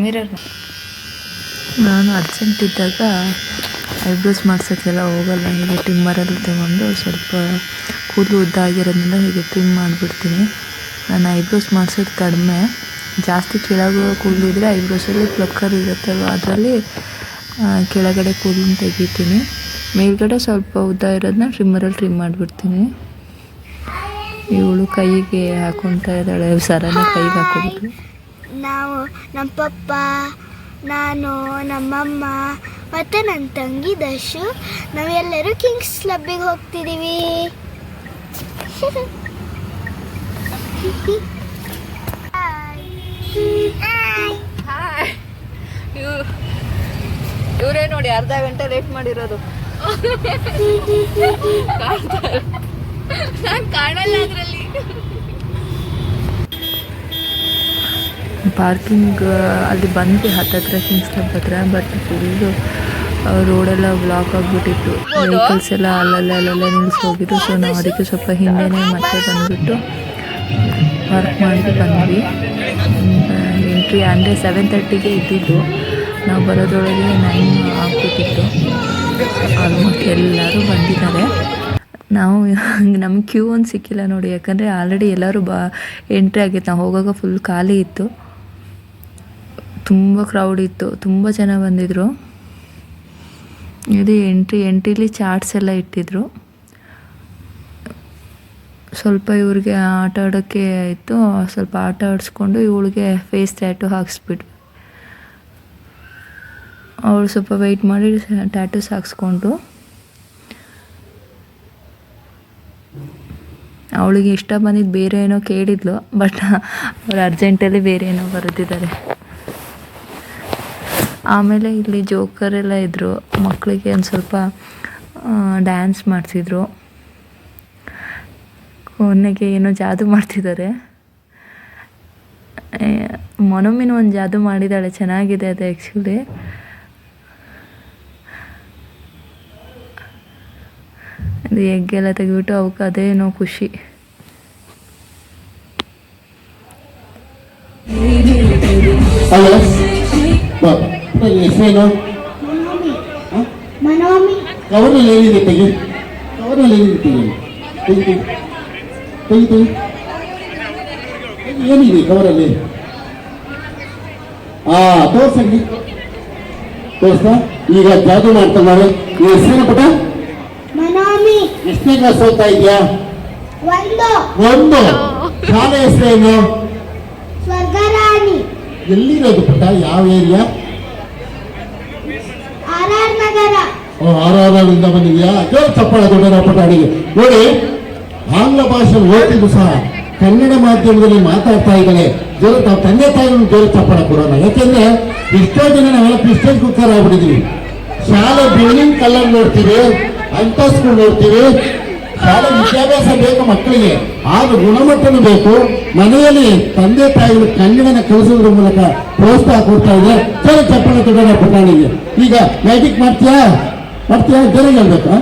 Mirror ನಾನು urgent ಇದ್ದಾಗ eyebrows ಮಾಡ್ಸೋಕ್ಕೆಲ್ಲ ಹೋಗಲ್ಲ. ಹೀಗೆ ಟ್ರಿಮ್ಮರಲ್ಲಿ ತಗೊಂಡು ಸ್ವಲ್ಪ ಕೂದಲು ಉದ್ದ ಆಗಿರೋದ್ರಿಂದ ಹೀಗೆ ಟ್ರಿಮ್ ಮಾಡಿಬಿಡ್ತೀನಿ. ನಾನು ಐಬ್ರೋಸ್ ಮಾಡಿಸೋದು ಕಡಿಮೆ. ಜಾಸ್ತಿ ಕೆಳಗೆ ಕೂದಲು ಇದ್ದರೆ ಐಬ್ರೋಸಲ್ಲಿ ಪ್ಲಕ್ಕರ್ ಇರುತ್ತಲ್ವ ಅದರಲ್ಲಿ ಕೆಳಗಡೆ ಕೂದಲು ತೆಗಿತೀನಿ. ಮೇಲ್ಗಡೆ ಸ್ವಲ್ಪ ಉದ್ದ ಇರೋದನ್ನ ಟ್ರಿಮ್ಮರಲ್ಲಿ ಟ್ರಿಮ್ ಮಾಡಿಬಿಡ್ತೀನಿ. ಇವಳು ಕೈಗೆ ಹಾಕೊತಾ ಇದ್ದಾಳೆ, ಸರನ ಕೈಗೆ ಹಾಕೋಬಿಟ್ಟು. ನಾವು ನಮ್ಮ ಪಪ್ಪ, ನಾನು, ನಮ್ಮಮ್ಮ ಮತ್ತು ನನ್ನ ತಂಗಿ ದಶು ನಾವೆಲ್ಲರೂ ಕಿಂಗ್ಸ್ ಕ್ಲಬ್ಬಿಗೆ ಹೋಗ್ತಿದ್ದೀವಿ. ಇವರೇ ನೋಡಿ ಅರ್ಧ ಗಂಟೆ ಲೇಟ್ ಮಾಡಿರೋದು. ಕಾಣಲ್ಲ ಅದರಲ್ಲಿ. ಪಾರ್ಕಿಂಗ್ ಅಲ್ಲಿ ಬಂದ್ವಿ ಹತ್ತತ್ರ ಕಿಂಗ್ಸ್ ಕ್ಲಬ್ ಹತ್ರ. ಬಟ್ ಫುಲ್ಲು ರೋಡೆಲ್ಲ ಬ್ಲಾಕ್ ಆಗಿಬಿಟ್ಟಿತ್ತು. ವೆಹಿಕಲ್ಸ್ ಎಲ್ಲ ಅಲ್ಲಲ್ಲೇ ನಿಲ್ಲಿಸೋಗಿದ್ದು. ಸೊ ನಾವು ಅದಕ್ಕೆ ಸ್ವಲ್ಪ ಹಿಂದೆನೇ ಮತ್ತೆ ಬಂದುಬಿಟ್ಟು ಪಾರ್ಕ್ ಮಾಡಿ ಬಂದ್ವಿ. ಎಂಟ್ರಿ ಅಂದರೆ 7:30ಗೆ ಇದ್ದಿದ್ದು. ನಾವು ಬರೋದ್ರೊಳಗೆ 9 ಆಗ್ಬಿಟ್ಟಿತ್ತು. ಆಲ್ಮೋಸ್ಟ್ ಎಲ್ಲರೂ ಬಂದಿದ್ದಾರೆ. ನಾವು ನಮ್ಗೆ ಕ್ಯೂ ಒಂದು ಸಿಕ್ಕಿಲ್ಲ ನೋಡಿ, ಯಾಕಂದರೆ ಆಲ್ರೆಡಿ ಎಲ್ಲರೂ ಎಂಟ್ರಿ ಆಗಿತ್ತು. ನಾವು ಹೋಗುವಾಗ ಫುಲ್ ಖಾಲಿ ಇತ್ತು, ತುಂಬ ಕ್ರೌಡ್ ಇತ್ತು, ತುಂಬ ಜನ ಬಂದಿದ್ದರು. ಇದು ಎಂಟ್ರಿಲಿ ಚಾಟ್ಸ್ ಎಲ್ಲ ಇಟ್ಟಿದ್ರು. ಸ್ವಲ್ಪ ಇವ್ರಿಗೆ ಆಟ ಆಡೋಕ್ಕೆ ಇತ್ತು, ಸ್ವಲ್ಪ ಆಟ ಆಡಿಸ್ಕೊಂಡು ಇವಳಿಗೆ ಫೇಸ್ ಟ್ಯಾಟು ಹಾಕ್ಸ್ಬಿಟ್ವಿ. ಅವಳು ಸ್ವಲ್ಪ ವೆಯ್ಟ್ ಮಾಡಿ ಟ್ಯಾಟೂಸ್ ಹಾಕ್ಸ್ಕೊಂಡು, ಅವಳಿಗೆ ಇಷ್ಟ ಬಂದಿದ್ದು ಬೇರೆ ಏನೋ ಕೇಳಿದ್ಲು. ಬಟ್ ಅವ್ರು ಅರ್ಜೆಂಟಲ್ಲಿ ಬೇರೆ ಏನೋ ಬರೆದಿದ್ದಾರೆ. ಆಮೇಲೆ ಇಲ್ಲಿ ಜೋಕರೆಲ್ಲ ಇದ್ದರು. ಮಕ್ಕಳಿಗೆ ಒಂದು ಸ್ವಲ್ಪ ಡ್ಯಾನ್ಸ್ ಮಾಡಿಸಿದ್ರು. ಕೊನೆಗೆ ಏನೋ ಜಾದು ಮಾಡ್ತಿದ್ದಾರೆ. ಮೊನೊಮಿನ ಒಂದು ಜಾದು ಮಾಡಿದ್ದಾಳೆ, ಚೆನ್ನಾಗಿದೆ ಅದು ಆ್ಯಕ್ಚುಲಿ. ಅದು ಎಗ್ಗೆಲ್ಲ ತೆಗೆದ್ಬಿಟ್ಟು ಅವಕ್ಕೆ ಅದೇನೋ ಖುಷಿ. ಹೆಸರೇನು? ಕವರಲ್ಲಿ ಏನಿದೆ ತೆಗಿ, ಕವರಲ್ಲಿ ಏನಿದೆ ತೆಗಿ, ತೆಗಿ ಏನಿದೆ ಕವರಲ್ಲಿ? ತೋರ್ಸಂಗಿ ತೋರ್ಸ. ಈಗ ಜಾದು ಮಾಡ್ತಾರೆ. ಈ ಹೆಸರೇನು ಪುಟ? ಎಷ್ಟನೇ ಕ್ಲಾಸ್ ಓದ್ತಾ ಇದೆಯಾ? 1. ಶಾಲೆ ಹೆಸರೇನು? ಸ್ವರ್ಗರಾಣಿ. ಎಲ್ಲಿರೋದು ಪುಟ್ಟ? ಯಾವ ಏರಿಯಾ? RR ಇಂದ ಬಂದಿದ್ಯಾ? ಜೋರು ಚಪ್ಪಳ ದೊಡ್ಡ ಪುಟ್ಟ ಅಡಿಗೆ ನೋಡಿ. ಆಂಗ್ಲ ಭಾಷೆ ಓದ್ತಿದ್ದು ಸಹ ಕನ್ನಡ ಮಾಧ್ಯಮದಲ್ಲಿ ಮಾತಾಡ್ತಾ ಇದ್ದಾಳೆ. ಜೋರು ತಾವು ತಂದೆ ತಾಯಿಗಳನ್ನು ಜೋರು ಚಪ್ಪಳ ಕೊಡೋಣ. ಯಾಕೆಂದ್ರೆ ಎಷ್ಟೋ ಜನ ನಾವೆಲ್ಲ ಕ್ರಿಶ್ಚಿಯನ್ ಕುಕ್ಕರ್ ಆಗ್ಬಿಟ್ಟಿದ್ವಿ. ಶಾಲೆ ಬಿಲ್ಡಿಂಗ್ ಕಲರ್ ನೋಡ್ತೀವಿ, ಅಂತಸ್ತು ನೋಡ್ತೀವಿ. ಶಾಲೆ ವಿದ್ಯಾಭ್ಯಾಸ ಬೇಕು ಮಕ್ಕಳಿಗೆ, ಆಗ ಗುಣಮಟ್ಟನೂ ಬೇಕು. ಮನೆಯಲ್ಲಿ ತಂದೆ ತಾಯಿಗಳು ಕನ್ನಡನ ಕಲಿಸೋದ್ರ ಮೂಲಕ ಪ್ರೋತ್ಸಾಹ ಕೊಡ್ತಾ ಇದೆ. ಜನ ಚಪ್ಪಳ ಕೊಡೋಣ ಪುಟಾಣಿಗೆ. ಈಗ ಮ್ಯಾಜಿಕ್ ಮಾಡ್ತೀಯಾ? ಜನ ಹೇಳ್ಬೇಕಾ?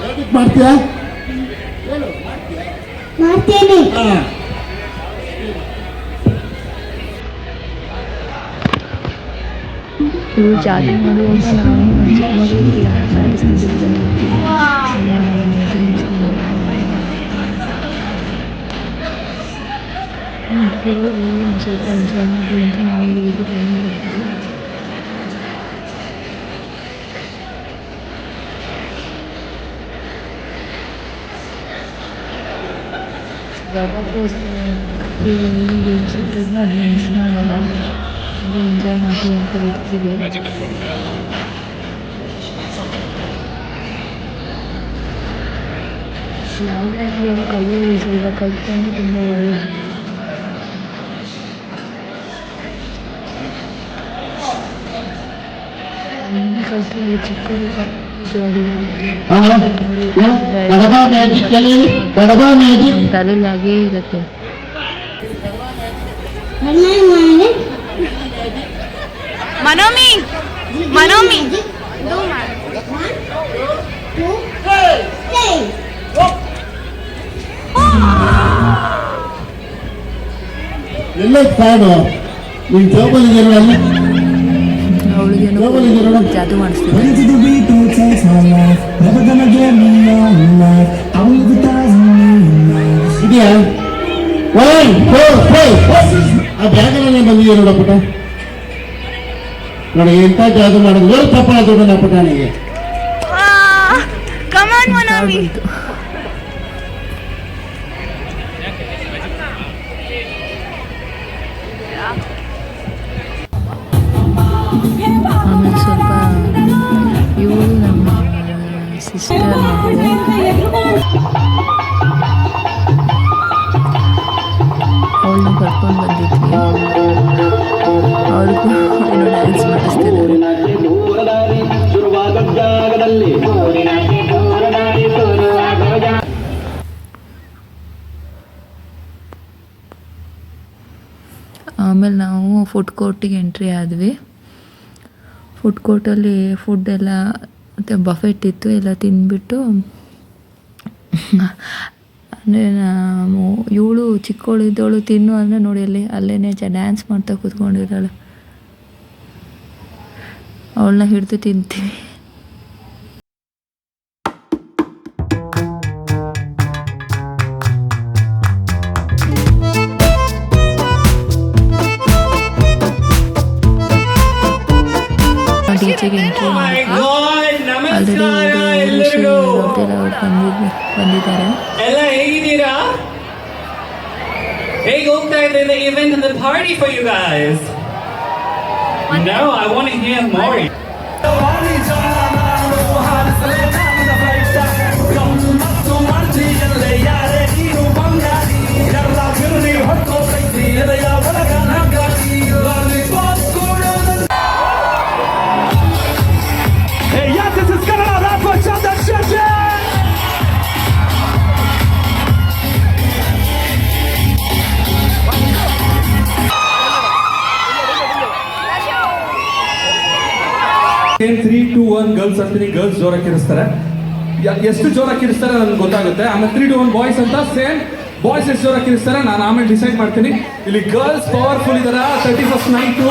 ಮ್ಯಾಜಿಕ್ ಮಾಡ್ತೀಯಾ? ಮಾಡ್ತೇನೆ. ಜಾತಿ ಮಾಡುವಾಗ ಎಂಜಾಯ್ ಮಾಡಿ ಅಂತ ಹೇಳ್ತೀವಿ. ಯಾವುದಾದ್ರೂ ಕಲಿಯುವ ಕಲ್ತ್ಕೊಂಡು ತುಂಬ ಒಳ್ಳೆಯದು. ಕಲ್ತು ಚಿಕ್ಕದು ತಲೆಯಲ್ಲಿ ಹಾಗೇ ಇರುತ್ತೆ. ಮನೋಮಿ ಎಲ್ಲ ನೀನ್ ಜಾಬಲ್ಲಿ ಇದ್ದೀರಲ್ಲ ಅಲ್ಲಿ ಅವಳಿಗೇನು ಜಾದು ಮಾಡಿಸ್ತಿದ್ದೆ. ಇದೆಯಾ 1 4 5 ಆ ಬ್ಯಾಗಲ್ಲೇ ಬಂದಿದೆ ನೋಡ ಪುಟ. ನೋಡಿ ಎಂತ ಜಾದು ಮಾಡೋದು ಜೋರು ಚಪ್ಪಾಳೆ ದೊಡ್ಡ ಪುಟಾಣಿಗೆ. ಕಮಾನ್ ಮನೋಮಿ. ಆಮೇಲೆ ಸ್ವಲ್ಪ ಇವಳು ನಮ್ಮ ಸಿಸ್ಟರ್ ಮಗಳು, ಅವಳನ್ನ ಕರ್ಕೊಂಡು ಬಂದಿದ್ವಿ. ಅವ್ರಿಗೂ ಏನೋ ಡ್ಯಾನ್ಸ್ ಮಾಡಿಸ್ತಿದ್ದಾರೆ. ಆಮೇಲೆ ನಾವು ಫುಡ್ ಕೋರ್ಟಿಗೆ ಎಂಟ್ರಿ ಆದ್ವಿ. ಫುಡ್ ಕೋರ್ಟಲ್ಲಿ ಫುಡ್ ಎಲ್ಲ ಮತ್ತು ಬಫೆಟ್ ಇತ್ತು. ಎಲ್ಲ ತಿಂದ್ಬಿಟ್ಟು ಅಂದರೆ ಇವಳು ಚಿಕ್ಕವಳಿದ್ದವಳು ತಿನ್ನು ಅಂದರೆ ನೋಡಿ ಅಲ್ಲೇ ಡ್ಯಾನ್ಸ್ ಮಾಡ್ತಾ ಕೂತ್ಕೊಂಡಿದ್ದಾಳೆ. ಅವಳನ್ನ ಹಿಡಿದು ತಿಂತೀವಿ. ಟೀಚರ್ಗೆ ಎಂಟ್ರಿ ಮಾಡಿದ್ವಿ. ಆಲ್ರೆಡಿ ಅವ್ರು ಬಂದಿದ್ದಾರೆ. ಎಲ್ಲ ಹೇಗಿದ್ದೀರಾ? ಹೇಗೆ ಹೋಗ್ತಾ ಇದೆ the event and the party for you guys? No, I want to hear more. ಏನು 3, 2, 1 ಗರ್ಲ್ಸ್ ಅಂತೀನಿ. ಗರ್ಲ್ಸ್ ಜೋರಾಗಿ ಕಿರಿಸ್ತಾರೆ. ಎಷ್ಟು ಜೋರಾಗಿ ಕಿರಿಸ್ತಾರೆ ನನಗೆ ಗೊತ್ತಾಗುತ್ತೆ. ಆಮೇಲೆ 3, 2, 1 ಬಾಯ್ಸ್ ಅಂತ ಸೇಮ್. ಬಾಯ್ಸ್ ಎಷ್ಟು ಜೋರಾಗಿ ಕಿರಿಸ್ತಾರೆ ನಾನು ಆಮೇಲೆ ಡಿಸೈಡ್ ಮಾಡ್ತೀನಿ. ಇಲ್ಲಿ ಗರ್ಲ್ಸ್ ಪವರ್ಫುಲ್ ಇದಾರ. 31st ನೈಟು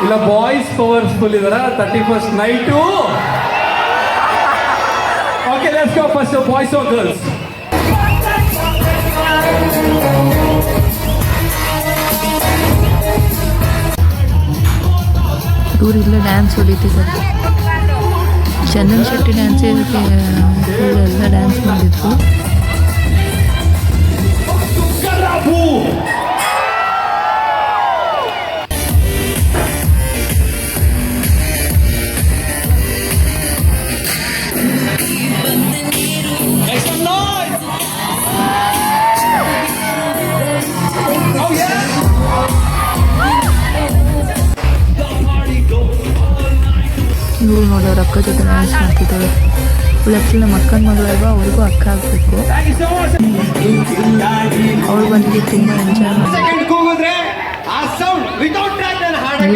ಇಲ್ಲ ಬಾಯ್ಸ್ ಪವರ್ಫುಲ್ ಇದಾರ. 31st night. Okay, let's go. First boys or girls? ಇವರಿಲ್ಲ ಡ್ಯಾನ್ಸ್ ಹೊಡಿತಿದ್ದಾರೆ. ಚಂದನ್ ಶೆಟ್ಟಿ ಡ್ಯಾನ್ಸ್ ಇದಕ್ಕೆ ಎಲ್ಲ ಡ್ಯಾನ್ಸ್ ಮಾಡಿದ್ರು. ಇವಳು ನೋಡಿ ಅವ್ರ ಅಕ್ಕ ಜೊತೆ ಡ್ಯಾನ್ಸ್ ಮಾಡ್ತಿದ್ದಾಳೆ. ಇವಳು ಆ್ಯಕ್ಚುಲಿ ನಮ್ಮ ಅಕ್ಕನ ಮಗಳಲ್ವಾ, ಅವ್ರಿಗೂ ಅಕ್ಕ ಆಗಬೇಕು. ಅವಳು ಬಂದಿದ್ದು ತುಂಬ ಎಂಜಾಯ್ ಮಾಡಿ.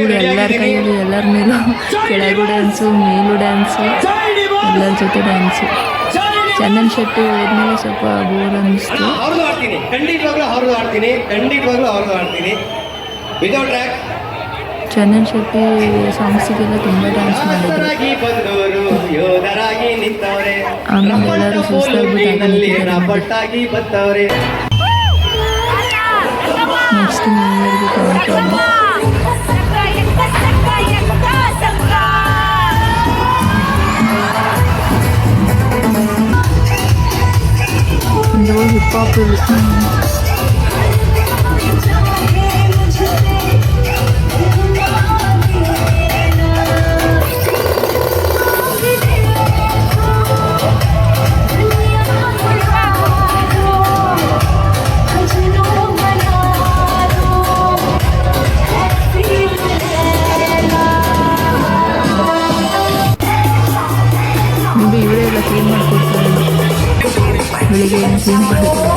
ಇವಳು ಎಲ್ಲರ ಕೈಯಲ್ಲಿ ಎಲ್ಲರ ಮೇಲೂ ಕೆಳಗೂ ಡ್ಯಾನ್ಸು, ಮೇಲೂ ಡ್ಯಾನ್ಸು, ಎಲ್ಲರ ಜೊತೆ ಡ್ಯಾನ್ಸು. ಚಂದನ್ ಶೆಟ್ಟಿ ಹೋದ್ಮೇಲೆ ಸ್ವಲ್ಪ ಬೋರ್ ಅನ್ನಿಸ್ತು. ಚಂದನ್ ಶೆಟ್ಟಿ ಸಾಂಗ್ಸಿಗೆಲ್ಲ ತುಂಬ ಡ್ಯಾನ್ಸ್ ಮಾಡಿದ್ರು. ಆಮೇಲೆ ಎಲ್ಲರೂ ಸುಸ್ತಾಗ್ಬಿಟ್ಟು ನೆಕ್ಸ್ಟ್ ನ್ಯೂ ಇಯರ್ಗೆ ಕೌಂಟೌನ್. ಹಿಪ್ ಹಾಪ್ ಇವರೇ ಎಲ್ಲ ಕ್ಲೀನ್ ಮಾಡಿಕೊಡ್ತಾರೆ. ಬೆಳಿಗ್ಗೆ ಏನು ಕ್ಲೀನ್ ಮಾಡಿಕೊಡ್ತಾರೆ.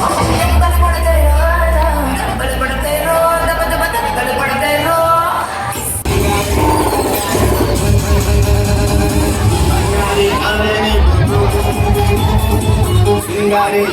Got it.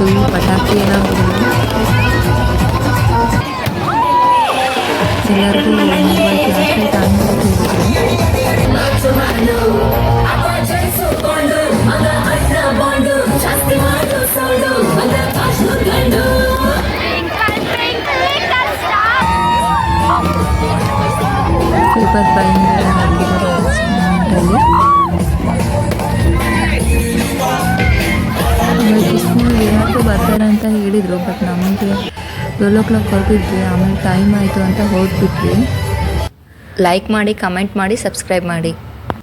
ಫುಲ್ ಪಟಾಕಿ ಎಲ್ಲ ಹೊಡೆದ್ರು. ಎಲ್ಲರಿಗೂ ಮೊಬೈಲ್ ಫ್ಲಾಶ್ ಲೈಟ್ ಆನ್ ಮಾಡೋಕ್ಕೆ ಸೂಪರ್ ಫೈನ್ ವಿರಾಟು ಬರ್ತಾರೆ ಅಂತ ಹೇಳಿದರು. ಬಟ್ ನಮಗೆ 12 o'clock ಹೊರಟಿದ್ವಿ. ಆಮೇಲೆ ಟೈಮ್ ಆಯಿತು ಅಂತ ಹೊರಟ್ಬಿಟ್ವಿ. ಲೈಕ್ ಮಾಡಿ, ಕಮೆಂಟ್ ಮಾಡಿ, ಸಬ್ಸ್ಕ್ರೈಬ್ ಮಾಡಿ.